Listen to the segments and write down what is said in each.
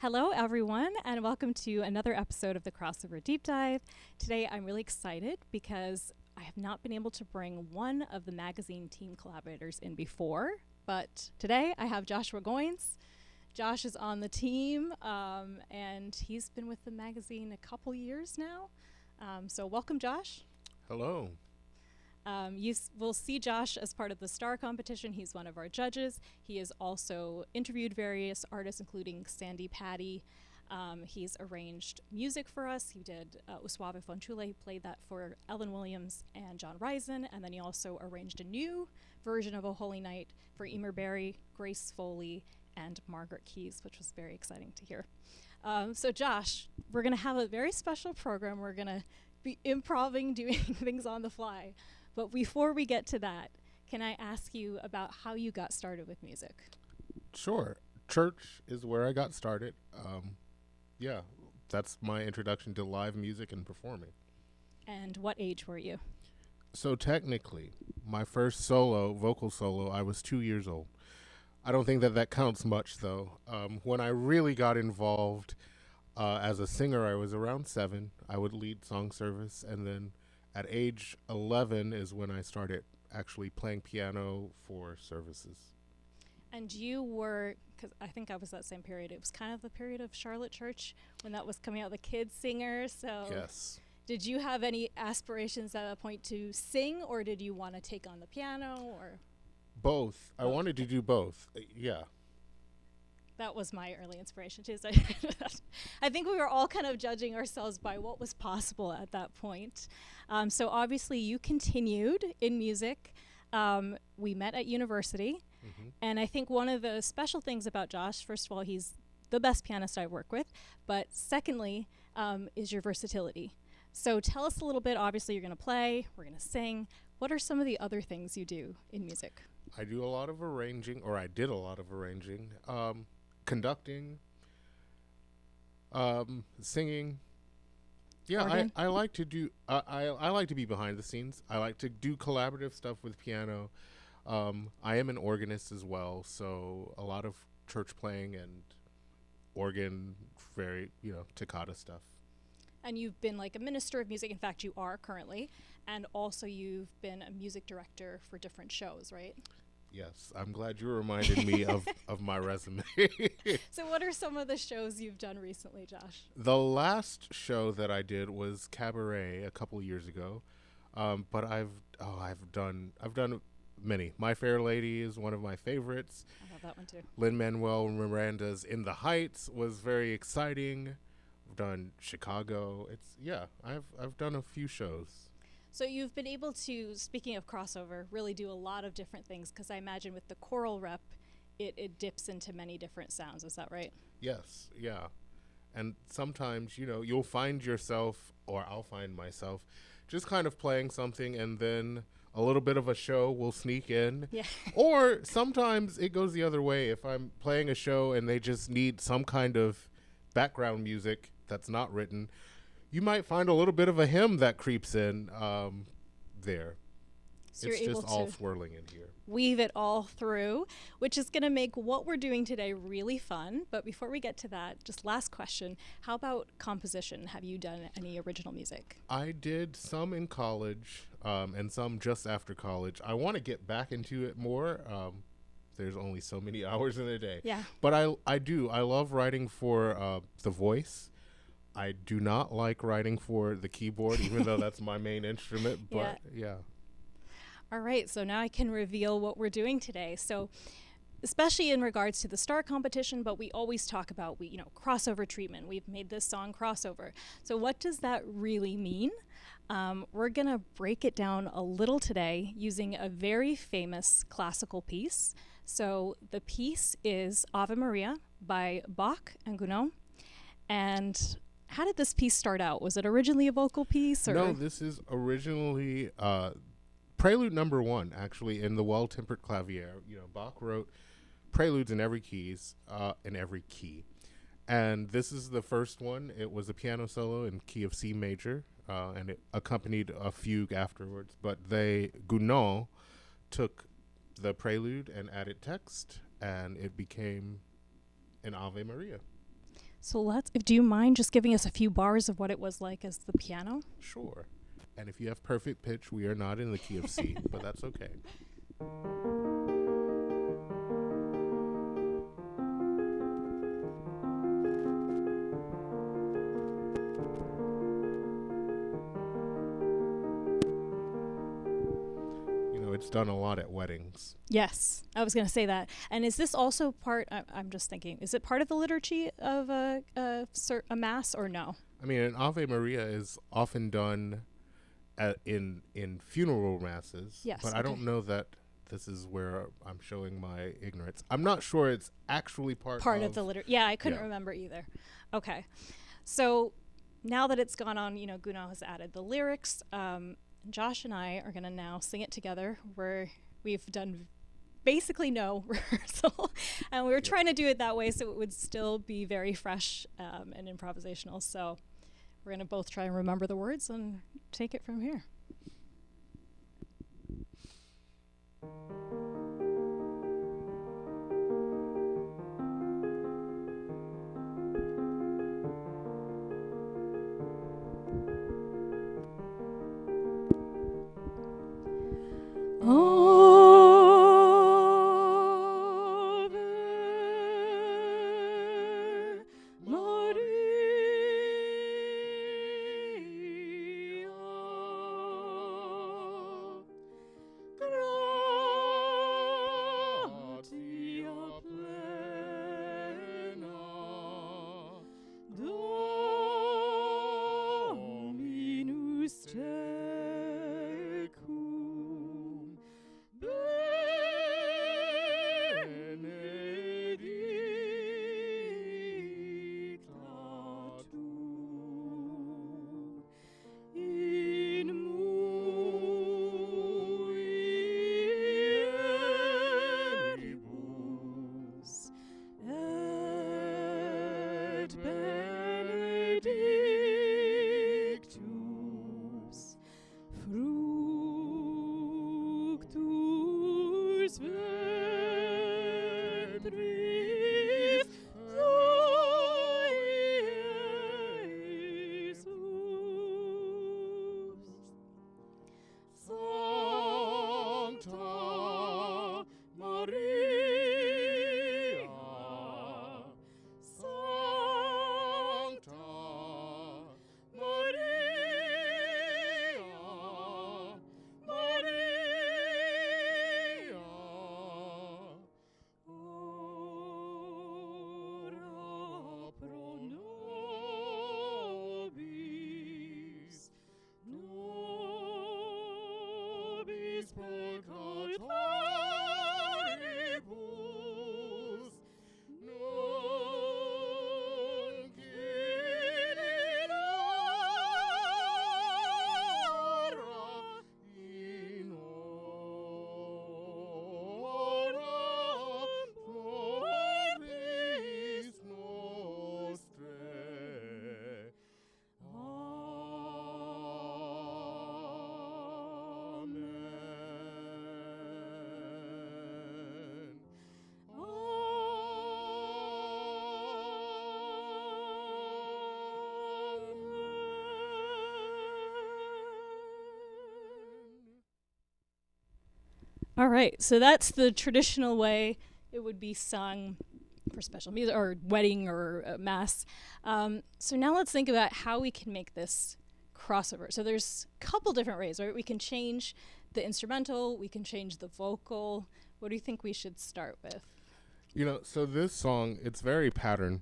Hello, everyone, and welcome to another episode of the Crossover Deep Dive. Today, I'm really excited because I have not been able to bring one of the magazine team collaborators in before, but today I have Joshua Goines. Josh is on the team, and he's been with the magazine a couple years now. So welcome, Josh. Hello. Will see Josh as part of the Star competition. He's one of our judges. He has also interviewed various artists, including Sandy Patty. He's arranged music for us. He did Uswave Fonchule. He played that for Ellen Williams and John Risen. And then he also arranged a new version of O Holy Night for Emer Berry, Grace Foley, and Margaret Keys, which was very exciting to hear. So Josh, we're going to have a very special program. We're going to be improvising, doing things on the fly. But before we get to that, can I ask you about how you got started with music? Sure. Church is where I got started. That's my introduction to live music and performing. And what age were you? So technically, my first vocal solo, I was 2 years old. I don't think that counts much, though. When I really got involved as a singer, I was around 7. I would lead song service, and then at age 11 is when I started actually playing piano for services. And you were, because I think I was that same period, it was kind of the period of Charlotte Church when that was coming out, the kids singer. So yes. Did you have any aspirations at that point to sing, or did you want to take on the piano? Or both. I wanted to do both. Yeah. That was my early inspiration too. So I think we were all kind of judging ourselves by what was possible at that point. So obviously you continued in music. We met at university. Mm-hmm. And I think one of the special things about Josh, first of all, he's the best pianist I work with. But secondly, is your versatility. So tell us a little bit. Obviously you're going to play, we're going to sing. What are some of the other things you do in music? I do a lot of arranging, or I did a lot of arranging. Conducting, singing. Yeah, I like to do. I like to be behind the scenes. I like to do collaborative stuff with piano. I am an organist as well, so a lot of church playing and organ, very toccata stuff. And you've been like a minister of music. In fact, you are currently, and also you've been a music director for different shows, right? Yes, I'm glad you reminded me of my resume. So what are some of the shows you've done recently, Josh? The last show that I did was Cabaret a couple years ago, but I've done many. My Fair Lady is one of my favorites. I love that one too. Lin-Manuel Miranda's In the Heights was very exciting. I've done Chicago. I've done a few shows. So you've been able to, speaking of crossover, really do a lot of different things, because I imagine with the choral rep, it dips into many different sounds. Is that right? Yes, yeah. And sometimes, you'll find yourself, or I'll find myself, just kind of playing something, and then a little bit of a show will sneak in. Yeah. Or sometimes it goes the other way. If I'm playing a show and they just need some kind of background music that's not written, you might find a little bit of a hymn that creeps in there. So it's you're able just all to swirling in here. Weave it all through, which is going to make what we're doing today really fun. But before we get to that, just last question. How about composition? Have you done any original music? I did some in college and some just after college. I want to get back into it more. There's only so many hours in a day. Yeah. But I do. I love writing for the voice. I do not like writing for the keyboard, even though that's my main instrument. But yeah. All right. So now I can reveal what we're doing today. So especially in regards to the Star competition, but we always talk about, crossover treatment. We've made this song crossover. So what does that really mean? We're going to break it down a little today using a very famous classical piece. So the piece is Ave Maria by Bach and Gounod. And how did this piece start out? Was it originally a vocal piece? Or? No, this is originally Prelude number 1, actually, in the Well-Tempered Clavier. Bach wrote preludes in every key. And this is the first one. It was a piano solo in key of C major, and it accompanied a fugue afterwards. But Gounod took the prelude and added text, and it became an Ave Maria. So do you mind just giving us a few bars of what it was like as the piano? Sure. And if you have perfect pitch, we are not in the key of C, but that's okay. It's done a lot at weddings. Yes, I was going to say that. And is this also part, I'm just thinking, is it part of the liturgy of a mass or no? I mean, an Ave Maria is often done in funeral masses. Yes. But I don't know that this is where I'm showing my ignorance. I'm not sure it's actually part of the liturgy. Yeah, I couldn't remember either. Okay. So now that it's gone on, Gounod has added the lyrics. Josh and I are going to now sing it together, where we've done basically no rehearsal. And we were trying to do it that way so it would still be very fresh and improvisational. So we're going to both try and remember the words and take it from here. All right, so that's the traditional way it would be sung for special music or wedding or mass. So now let's think about how we can make this crossover. So there's a couple different ways, right? We can change the instrumental, we can change the vocal. What do you think we should start with? So this song, it's very pattern.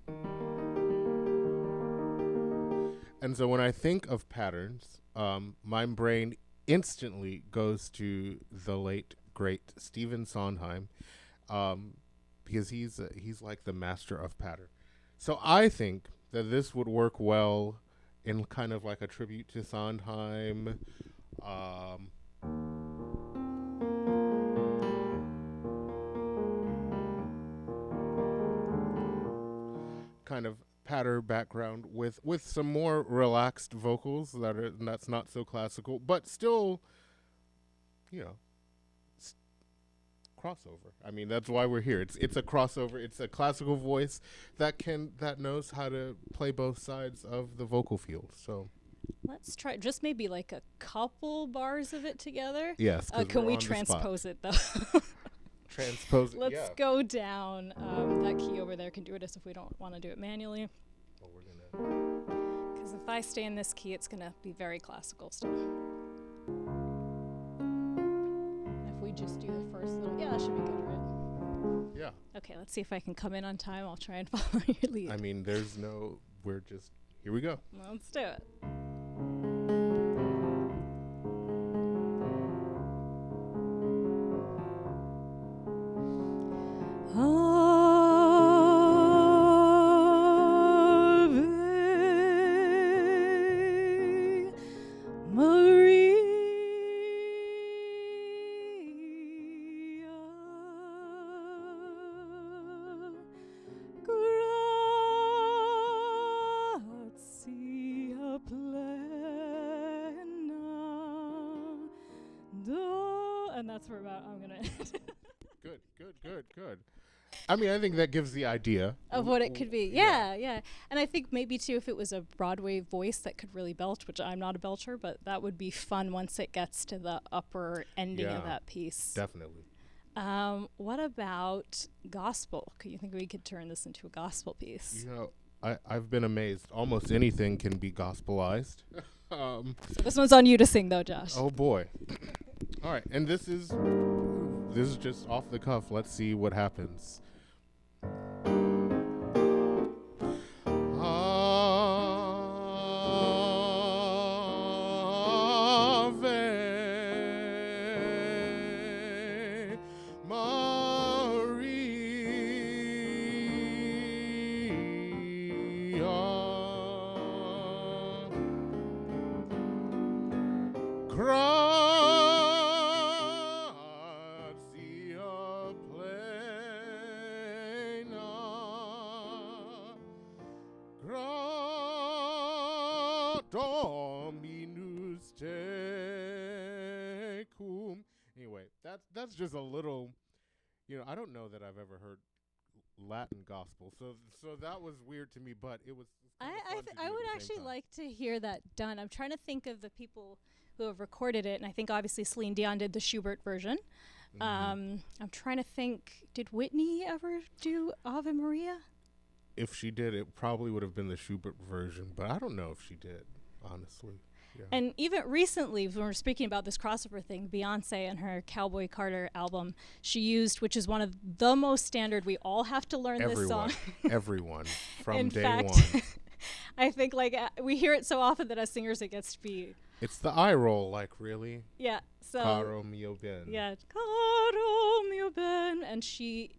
And so when I think of patterns, my brain instantly goes to the late great Stephen Sondheim, because he's like the master of pattern. So I think that this would work well in kind of like a tribute to Sondheim. Kind of patter background with some more relaxed vocals that's not so classical, but still, crossover. I mean, that's why we're here. It's a crossover. It's a classical voice that knows how to play both sides of the vocal field. So let's try just maybe like a couple bars of it together. yes, can we transpose it though? Transpose it. Let's go down. That key over there can do it as if we don't want to do it manually. Well, we're gonna. Because if I stay in this key, it's gonna be very classical still. If we just do the first little, that should be good, right? Yeah. Okay, let's see if I can come in on time. I'll try and follow your lead. I mean, we're just, here we go. Let's do it. And that's where about I'm gonna end. Good. I mean, I think that gives the idea of what it could be. Yeah. And I think maybe too, if it was a Broadway voice that could really belch, which I'm not a belcher, but that would be fun once it gets to the upper ending of that piece. Definitely. What about gospel? Could you think we could turn this into a gospel piece? I've been amazed. Almost anything can be gospelized. So this one's on you to sing, though, Josh. Oh boy. All right, and this is just off the cuff. Let's see what happens. Ave Maria. Dominus tecum. Anyway, that's just a little, I don't know that I've ever heard Latin gospel, so that was weird to me, but it was. I would actually like to hear that done. I'm trying to think of the people who have recorded it, and I think obviously Celine Dion did the Schubert version. Mm-hmm. I'm trying to think, did Whitney ever do Ave Maria? If she did, it probably would have been the Schubert version, but I don't know if she did, honestly. Yeah. And even recently, when we're speaking about this crossover thing, Beyonce and her Cowboy Carter album, she used, which is one of the most standard, we all have to learn this song. Everyone, from In day fact, one. I think we hear it so often that as singers it gets to be... It's the eye roll, really. Yeah. So, Caro mio ben. Yeah, Caro mio ben. And she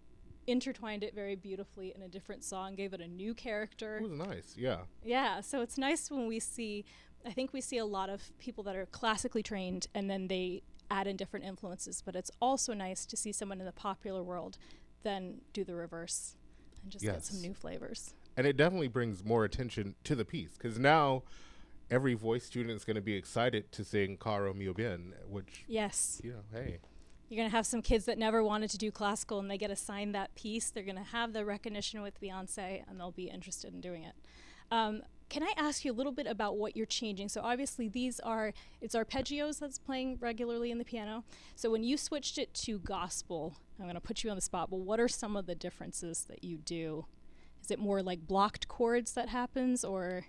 intertwined it very beautifully in a different song, gave it a new character. It was nice, yeah. Yeah, so it's nice when we see a lot of people that are classically trained and then they add in different influences, but it's also nice to see someone in the popular world then do the reverse and just get some new flavors. And it definitely brings more attention to the piece, because now every voice student is going to be excited to sing Caro mio ben, which, yes, hey. You're going to have some kids that never wanted to do classical and they get assigned that piece. They're going to have the recognition with Beyonce and they'll be interested in doing it. Can I ask you a little bit about what you're changing? So obviously it's arpeggios that's playing regularly in the piano. So when you switched it to gospel, I'm going to put you on the spot, but what are some of the differences that you do? Is it more like blocked chords that happens, or?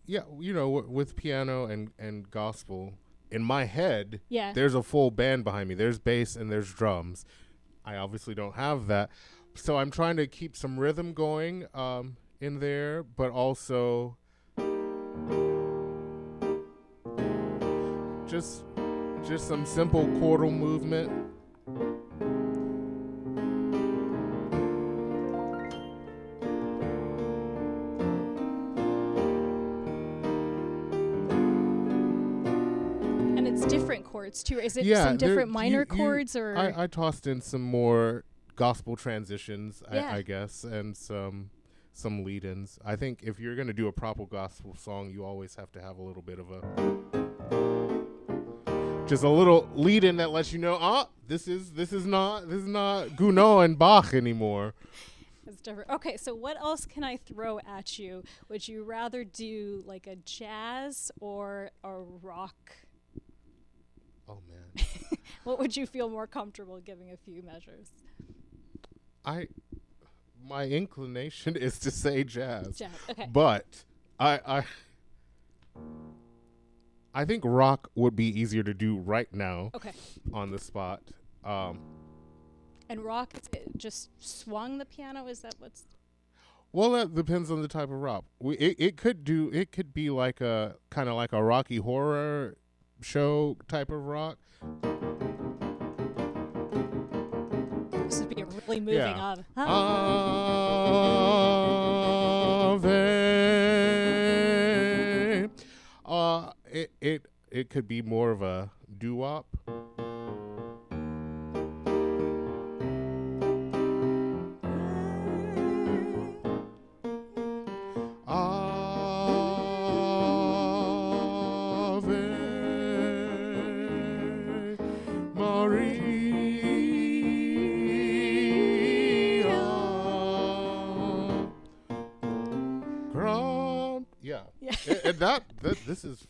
Yeah, with piano and gospel, in my head, yeah, there's a full band behind me. There's bass and there's drums. I obviously don't have that. So I'm trying to keep some rhythm going in there, but also just some simple chordal movement. Different chords too. Is it some different minor chords, or I tossed in some more gospel transitions, I guess, and some lead-ins. I think if you're going to do a proper gospel song, you always have to have a little bit of a just a little lead in that lets you know, this is not Gounod and Bach anymore. It's different. Okay, so what else can I throw at you? Would you rather do like a jazz or a rock? Oh man. What would you feel more comfortable giving a few measures? My inclination is to say jazz. Jazz. Okay. But I think rock would be easier to do right now. Okay. On the spot. And rock, just swung the piano? Is that what's... Well, that depends on the type of rock. It could be like a kind of like a Rocky Horror show type of rock. This would be a really moving Ave. It could be more of a doo-wop.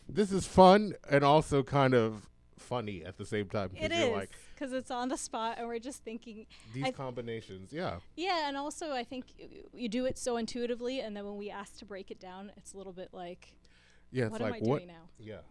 This is fun and also kind of funny at the same time. It is, because it's on the spot and we're just thinking these combinations. Yeah, and also I think you do it so intuitively, and then when we ask to break it down, it's a little bit like, what am I doing now? Yeah.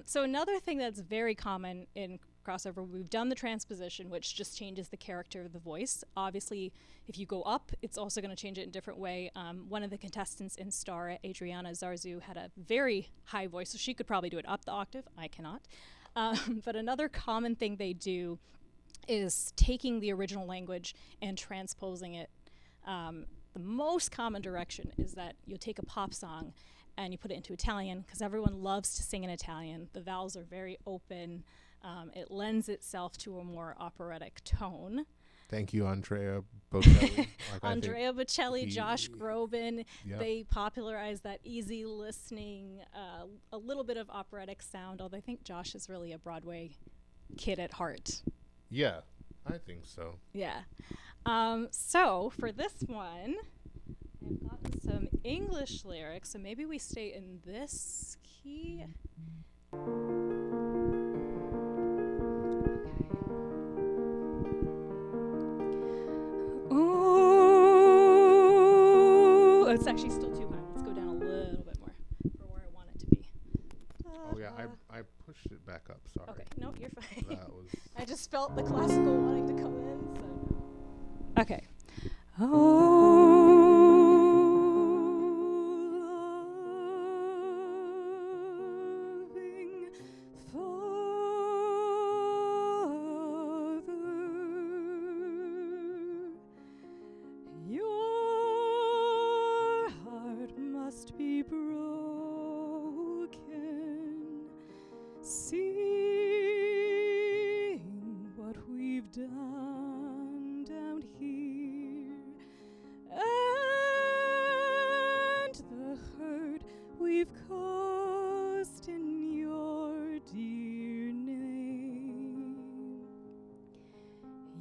So another thing that's very common in crossover, we've done the transposition, which just changes the character of the voice. Obviously, if you go up, it's also going to change it in a different way. One of the contestants in Star, Adriana Zarzu, had a very high voice, so she could probably do it up the octave. I cannot. But another common thing they do is taking the original language and transposing it. The most common direction is that you'll take a pop song and you put it into Italian, because everyone loves to sing in Italian. The vowels are very open. It lends itself to a more operatic tone. Thank you, Andrea Bocelli. Andrea Bocelli, Josh Groban. Yep. They popularized that easy listening, a little bit of operatic sound, although I think Josh is really a Broadway kid at heart. Yeah, I think so. Yeah. So for this one, I've gotten some English lyrics, so maybe we stay in this key. Ooh, it's actually still too high. Let's go down a little bit more for where I want it to be. Oh yeah, I pushed it back up. Sorry. Okay, no, you're fine. That was. I just felt the classical wanting to come in. So. Okay. Oh. Done down here, and the hurt we've caused in your dear name.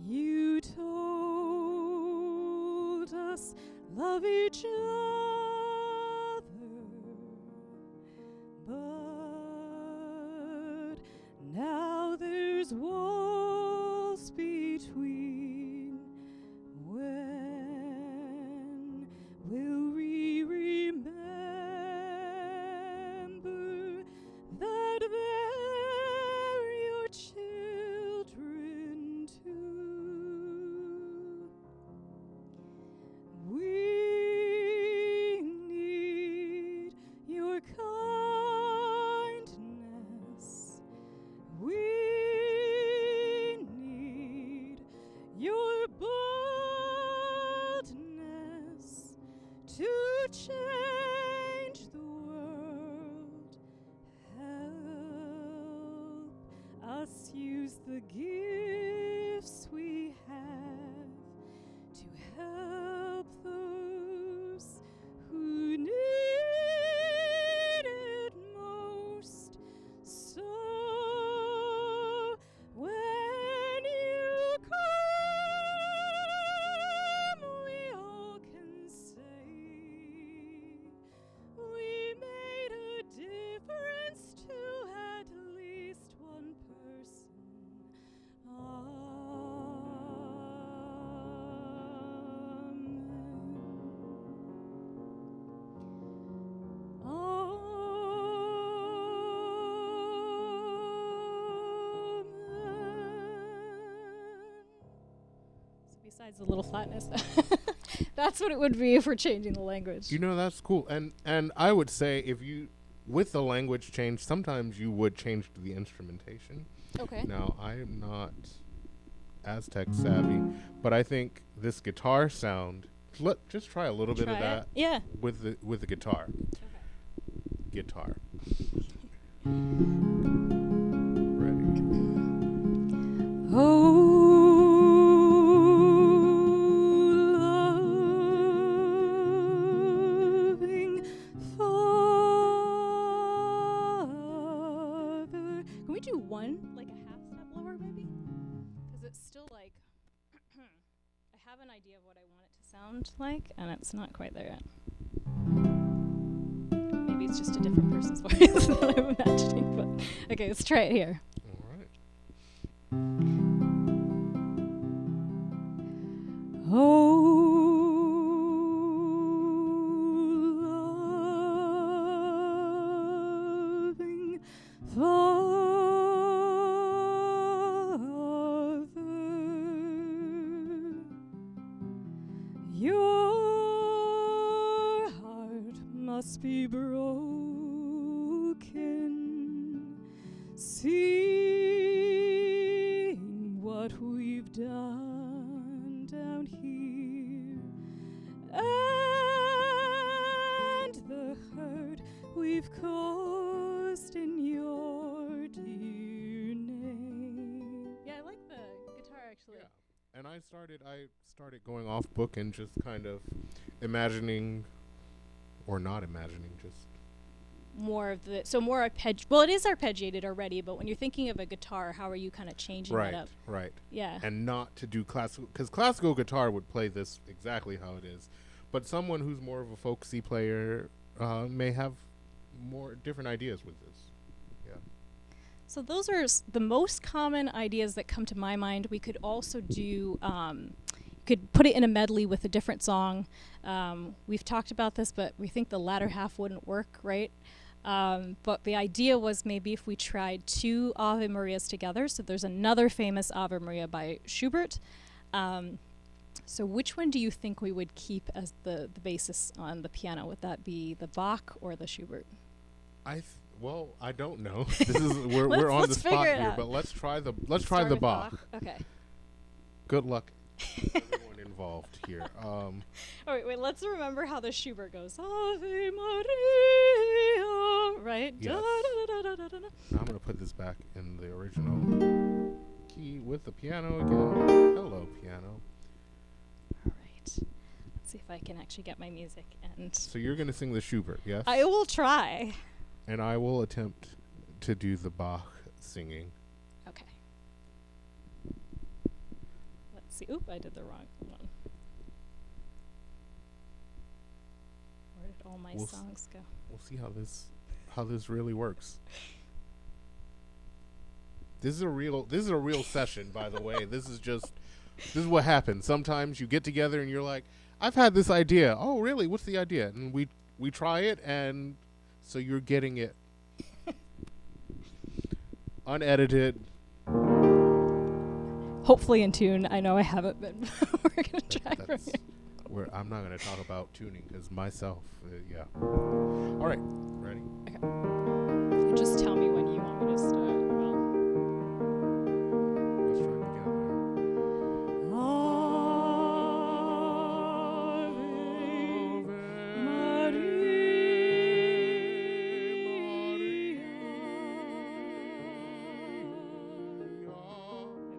You told us love each other, but now there's walls between. When will we remember that they're your children too? We need your kindness. We need your boldness to change the world. Help us use the gifts we have to help those who need it most. So besides the little flatness. That's what it would be if we're changing the language. You know, that's cool. And I would say if you, with the language change, sometimes you would change the instrumentation. Okay. Now, I am not Aztec savvy, but I think this guitar sound, just try a little bit of that. Yeah. With the guitar. Okay. Guitar. Ready. Oh, loving Father. Can we do one, like a half step lower, maybe? Because it's still like, I have an idea of what I want it to sound like, and it's not quite there yet. Maybe it's just a different person's voice that I'm imagining, but okay, let's try it here. All right. Oh, loving Father, your heart must be broken, seeing what we've done down here, and the hurt we've caused in your dear name. Yeah, I like the guitar actually. Yeah. And I started going off book and just kind of imagining, or not imagining, just More of the more well, it is arpeggiated already, but when you're thinking of a guitar, how are you kind of changing that up? Right. Yeah. And not to do classical, because classical guitar would play this exactly how it is, but someone who's more of a folksy player may have more different ideas with this. Yeah. So those are the most common ideas that come to my mind. We could also do, could put it in a medley with a different song. We've talked about this, but we think the latter half wouldn't work, right? But the idea was maybe if we tried two Ave Marias together. So there's another famous Ave Maria by Schubert. So which one do you think we would keep as the basis on the piano? Would that be the Bach or the Schubert? Well, I don't know. This is we're on the spot here, but let's try the Bach. Okay. Good luck, everyone involved here. Oh, wait. Let's remember how the Schubert goes. Ave Maria, right? Yes. Da, da, da, da, da, da, da. Now I'm gonna put this back in the original key with the piano again. Hello, piano. All right. Let's see if I can actually get my music. And So you're gonna sing the Schubert, yes? I will try. And I will attempt to do the Bach singing. Okay. Let's see. Oop, I did the wrong one. Where did all my songs go? We'll see how this really works. This is a real session, by the way. This is what happens. Sometimes you get together and you're like, I've had this idea. Oh, really? What's the idea? And we try it, and so you're getting it unedited. Hopefully in tune. I know I haven't been. We're going to try from here. I'm not going to talk about tuning because myself, yeah. All right, ready? Okay. Just tell me when you want me to start. Well, let's try it together.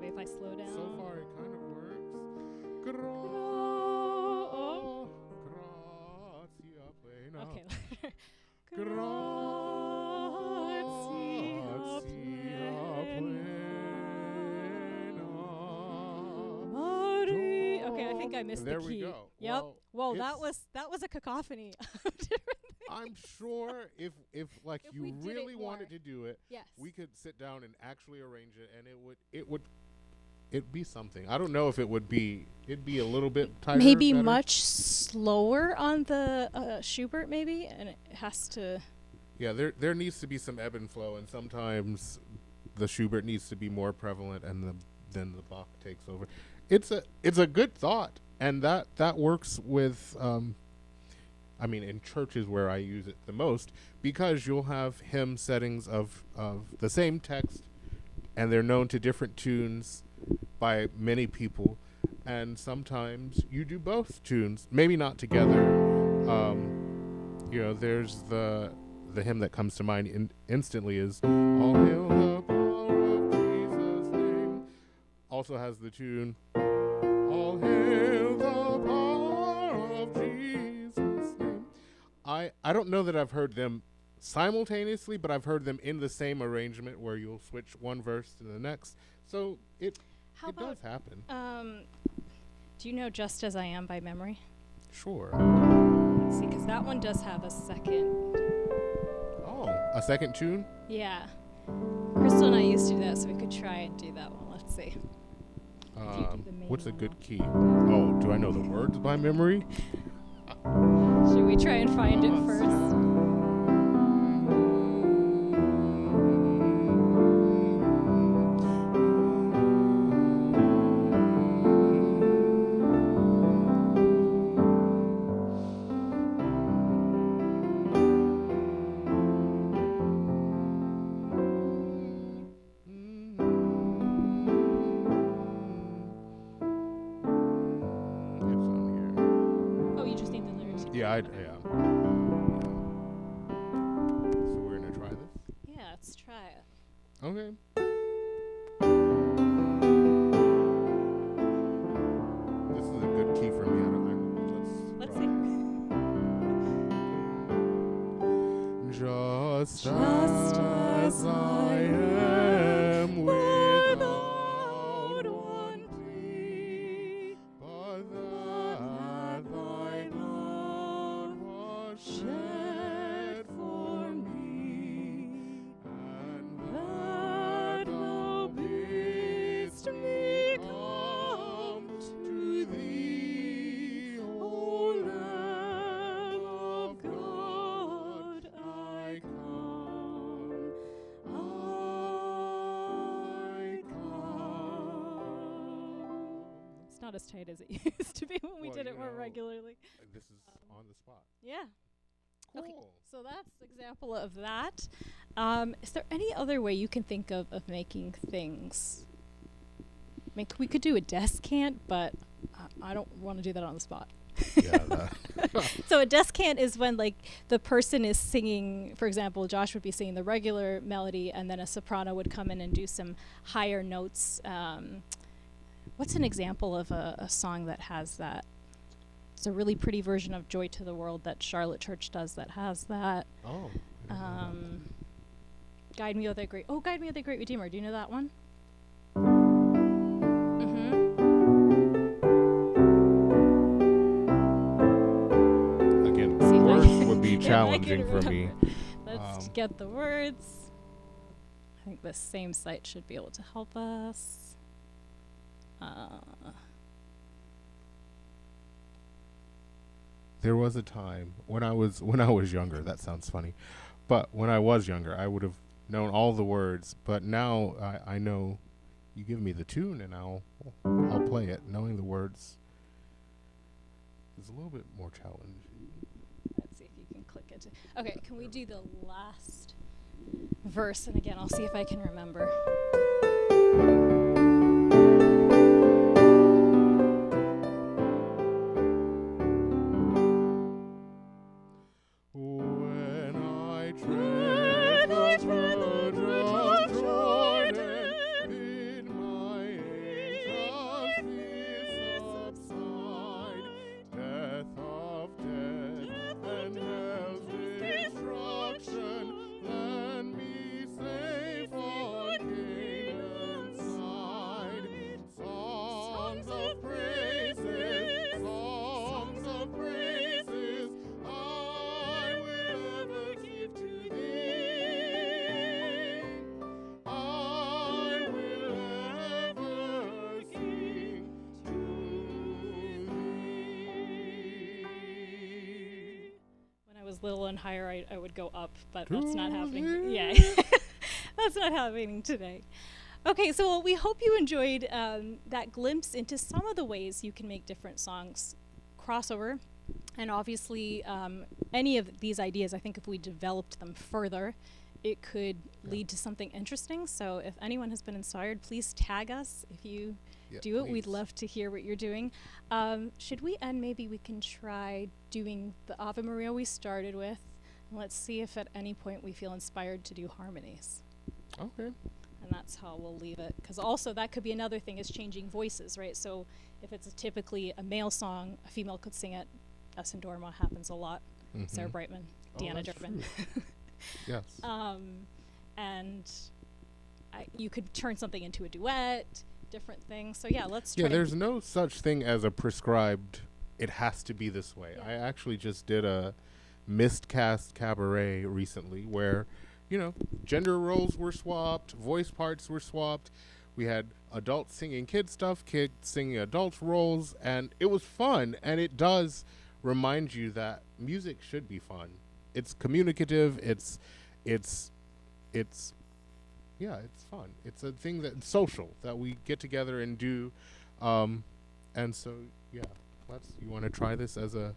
maybe if I slow down. So far, it kind of works. Okay. Okay, I think I missed the key. There we go. Yep. Well, that was a cacophony of different things. I'm sure if If you we did really it wanted more. to do it, Yes. we could sit down and actually arrange it, and it'd be something. I don't know if it'd be a little bit tighter. Maybe better. much slower on the Schubert, maybe, and it has to. Yeah, there needs to be some ebb and flow, and sometimes the Schubert needs to be more prevalent, and then the Bach takes over. it's a good thought, and that works with I mean, in churches where I use it the most, because you'll have hymn settings of the same text, and they're known to different tunes by many people, and sometimes you do both tunes, maybe not together. There's the hymn that comes to mind instantly is "All Hail the Power of Jesus' Name." Also has the tune "All Hail the Power of Jesus' Name." I don't know that I've heard them simultaneously, but I've heard them in the same arrangement where you'll switch one verse to the next. So it does happen. Do you know "Just as I Am" by memory? Sure. Let's see, because that one does have a second. Oh, a second tune? Yeah. Crystal and I used to do that, so we could try and do that one. Let's see. What's a good key? Oh, do I know the words by memory? Should we try and find it first? Yeah. So we're gonna try this? Yeah, let's try it. Okay. This is a good key for me. Let's see. Just as I am without one plea, but that thy blood was shed for me, and that thou bidst me come to thee, O Lamb of God, I come. It's not as tight as it used to be when we did it more regularly. This is on the spot. Yeah. Cool. Okay, so that's an example of that. Is there any other way you can think of making things? I mean, we could do a descant, but I don't want to do that on the spot. Yeah. So a descant is when, like, the person is singing, for example, Josh would be singing the regular melody, and then a soprano would come in and do some higher notes. What's an example of a song that has that? It's a really pretty version of Joy to the World that Charlotte Church does that has that. Oh. Guide Me, O Thy Great Redeemer. Do you know that one? Again, words would be challenging for me. Let's get the words. I think the same site should be able to help us. There was a time when I was younger. That sounds funny, but when I was younger, I would have known all the words. But now I know. You give me the tune, and I'll play it. Knowing the words is a little bit more challenging. Let's see if you can click it. Okay, can we do the last verse? And again, I'll see if I can remember. When I tread the verge of Jordan, bid my anxious fears subside. Death of death and hell's destruction, land me safe on Canaan's side. Songs of praises, I will ever give to thee. I will ever sing to thee. When I was little and higher, I would go up, but that's not happening. Yeah, that's not happening today. Okay, so we hope you enjoyed that glimpse into some of the ways you can make different songs crossover. And obviously, any of these ideas, I think if we developed them further, it could lead to something interesting. So if anyone has been inspired, please tag us. If you do it, please. we'd love to hear what you're doing. Should we end? Maybe we can try doing the Ave Maria we started with. And let's see if at any point we feel inspired to do harmonies. Okay. And that's how we'll leave it. Because also that could be another thing, is changing voices, right? So if it's typically a male song, a female could sing it. Us in Dorma happens a lot. Sarah Brightman, Deanna Durbin. Yes. And you could turn something into a duet, different things. So yeah, let's try. Yeah, there's no such thing as a prescribed, it has to be this way. Yeah. I actually just did a miscast cabaret recently where, gender roles were swapped, voice parts were swapped. We had adults singing kid stuff, kids singing adult roles, and it was fun. And it does remind you that music should be fun. It's communicative. It's fun. It's a thing that's social that we get together and do. And so, yeah, you want to try this as a,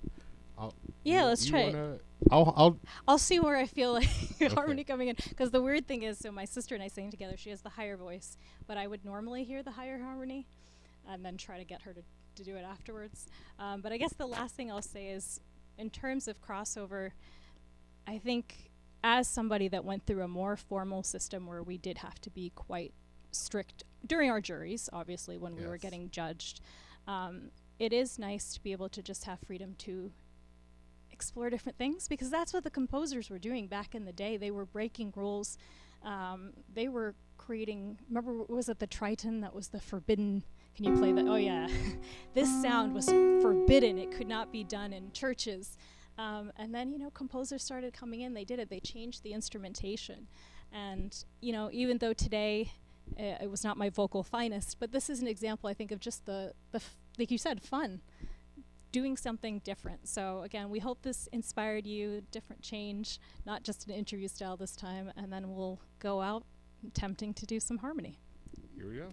let's try it. I'll see where I feel like harmony coming in. Because the weird thing is, so my sister and I sing together. She has the higher voice, but I would normally hear the higher harmony and then try to get her to do it afterwards. But I guess the last thing I'll say is, in terms of crossover, I think as somebody that went through a more formal system where we did have to be quite strict during our juries, obviously, when we were getting judged, it is nice to be able to just have freedom to explore different things, because that's what the composers were doing back in the day. They were breaking rules. They were creating, remember, was it the Triton that was the forbidden? Can you play that? Oh yeah. This sound was forbidden. It could not be done in churches. And then, composers started coming in. They did it. They changed the instrumentation. And, even though today it was not my vocal finest, but this is an example, I think, of just like you said, fun, doing something different. So again, we hope this inspired you, different change, not just an interview style this time. And then we'll go out attempting to do some harmony. Here we go.